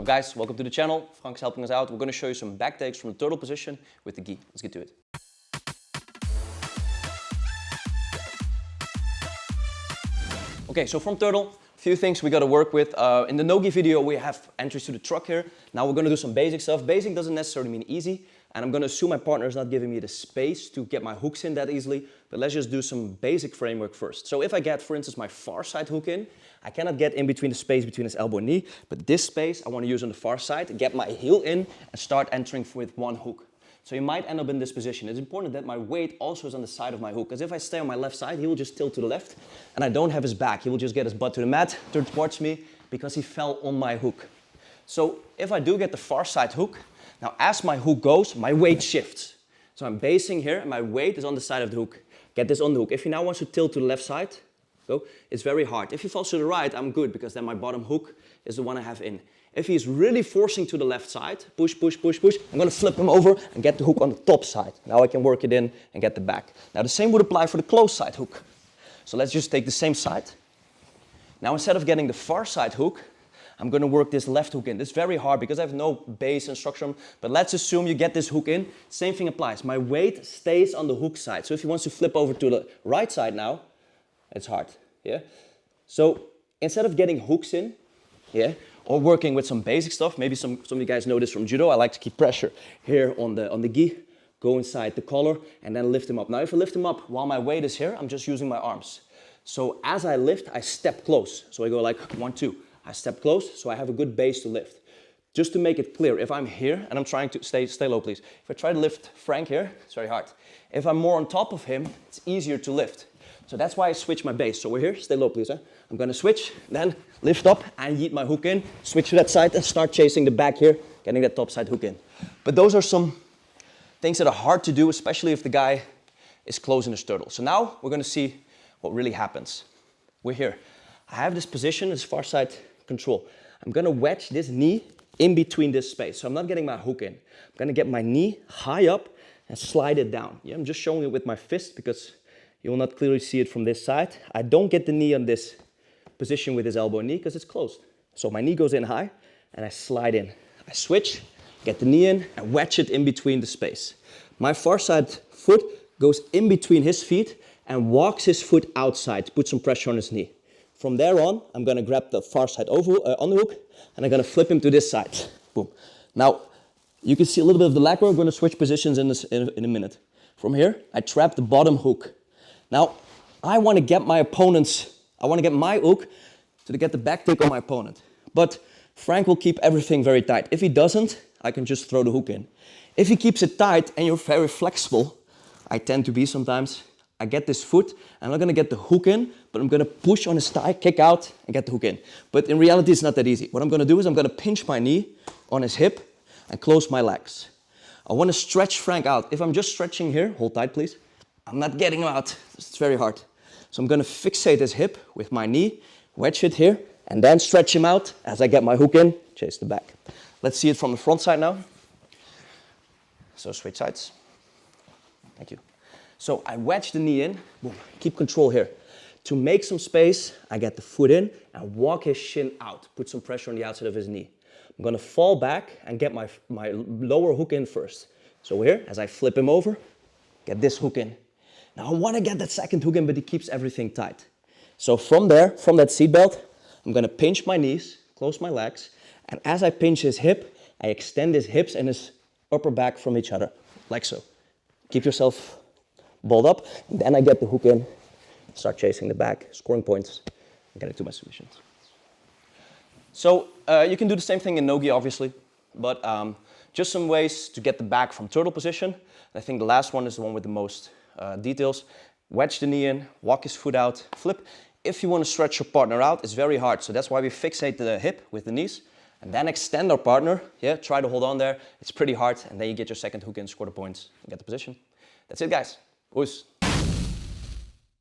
Guys, welcome to the channel. Frank's helping us out. We're going to show you some back takes from the turtle position with the gi. Let's get to it. Okay, so from turtle, a few things we got to work with. In the no-gi video, we have entries to the truck here. Now we're going to do some basic stuff. Basic doesn't necessarily mean easy. And I'm going to assume my partner is not giving me the space to get my hooks in that easily. But let's just do some basic framework first. So if I get, for instance, my far side hook in, I cannot get in between the space between his elbow and knee. But this space I want to use on the far side, get my heel in and start entering with one hook. So you might end up in this position. It's important that my weight also is on the side of my hook. Because if I stay on my left side, he will just tilt to the left. And I don't have his back. He will just get his butt to the mat, turn towards me, because he fell on my hook. So if I do get the far side hook, now as my hook goes, my weight shifts. So I'm basing here, and my weight is on the side of the hook. Get this on the hook. If he now wants to tilt to the left side, go, it's very hard. If he falls to the right, I'm good, because then my bottom hook is the one I have in. If he's really forcing to the left side, push, push, push, push, I'm going to flip him over and get the hook on the top side. Now I can work it in and get the back. Now the same would apply for the close side hook. So let's just take the same side. Now instead of getting the far side hook, I'm going to work this left hook in. This is very hard because I have no base and structure. But let's assume you get this hook in. Same thing applies. My weight stays on the hook side. So if he wants to flip over to the right side now, it's hard. Yeah. So instead of getting hooks in, yeah, or working with some basic stuff, maybe some of you guys know this from judo. I like to keep pressure here on the gi, go inside the collar, and then lift him up. Now if I lift him up while my weight is here, I'm just using my arms. So as I lift, I step close. So I go like 1, 2. I step close, so I have a good base to lift. Just to make it clear, if I'm here and I'm trying to stay low, please. If I try to lift Frank here, it's very hard. If I'm more on top of him, it's easier to lift. So that's why I switch my base. So we're here, stay low, please. I'm gonna switch, then lift up and yeet my hook in, switch to that side and start chasing the back here, getting that top side hook in. But those are some things that are hard to do, especially if the guy is close in his turtle. So now we're gonna see what really happens. We're here. I have this position, this far side control. I'm gonna wedge this knee in between this space. So I'm not getting my hook in. I'm gonna get my knee high up and slide it down. Yeah, I'm just showing it with my fist because you will not clearly see it from this side. I don't get the knee on this position with his elbow and knee because it's closed. So my knee goes in high and I slide in. I switch, get the knee in and wedge it in between the space. My far side foot goes in between his feet and walks his foot outside to put some pressure on his knee. From there on, I'm going to grab the far side over on the hook and I'm going to flip him to this side. Boom. Now, you can see a little bit of the leg work. I'm going to switch positions in a minute. From here, I trap the bottom hook. Now, I want to get my hook to get the back take on my opponent. But Frank will keep everything very tight. If he doesn't, I can just throw the hook in. If he keeps it tight and you're very flexible, I tend to be sometimes, I get this foot, I'm not going to get the hook in, but I'm going to push on his thigh, kick out, and get the hook in. But in reality, it's not that easy. What I'm going to do is I'm going to pinch my knee on his hip and close my legs. I want to stretch Frank out. If I'm just stretching here, hold tight, please. I'm not getting him out. It's very hard. So I'm going to fixate his hip with my knee, wedge it here, and then stretch him out as I get my hook in, chase the back. Let's see it from the front side now. So switch sides. Thank you. So I wedge the knee in, boom, keep control here. To make some space, I get the foot in and walk his shin out, put some pressure on the outside of his knee. I'm gonna fall back and get my lower hook in first. So here, as I flip him over, get this hook in. Now I wanna get that second hook in, but he keeps everything tight. So from there, from that seat belt, I'm gonna pinch my knees, close my legs, and as I pinch his hip, I extend his hips and his upper back from each other, like so. Keep yourself balled up, and then I get the hook in, start chasing the back, scoring points, and get it to my submissions. So you can do the same thing in no-gi, obviously, but just some ways to get the back from turtle position. I think the last one is the one with the most details. Wedge the knee in, walk his foot out, flip. If you want to stretch your partner out, it's very hard, so that's why we fixate the hip with the knees, and then extend our partner. Yeah, try to hold on there. It's pretty hard, and then you get your second hook in, score the points, and get the position. That's it, guys. Oes.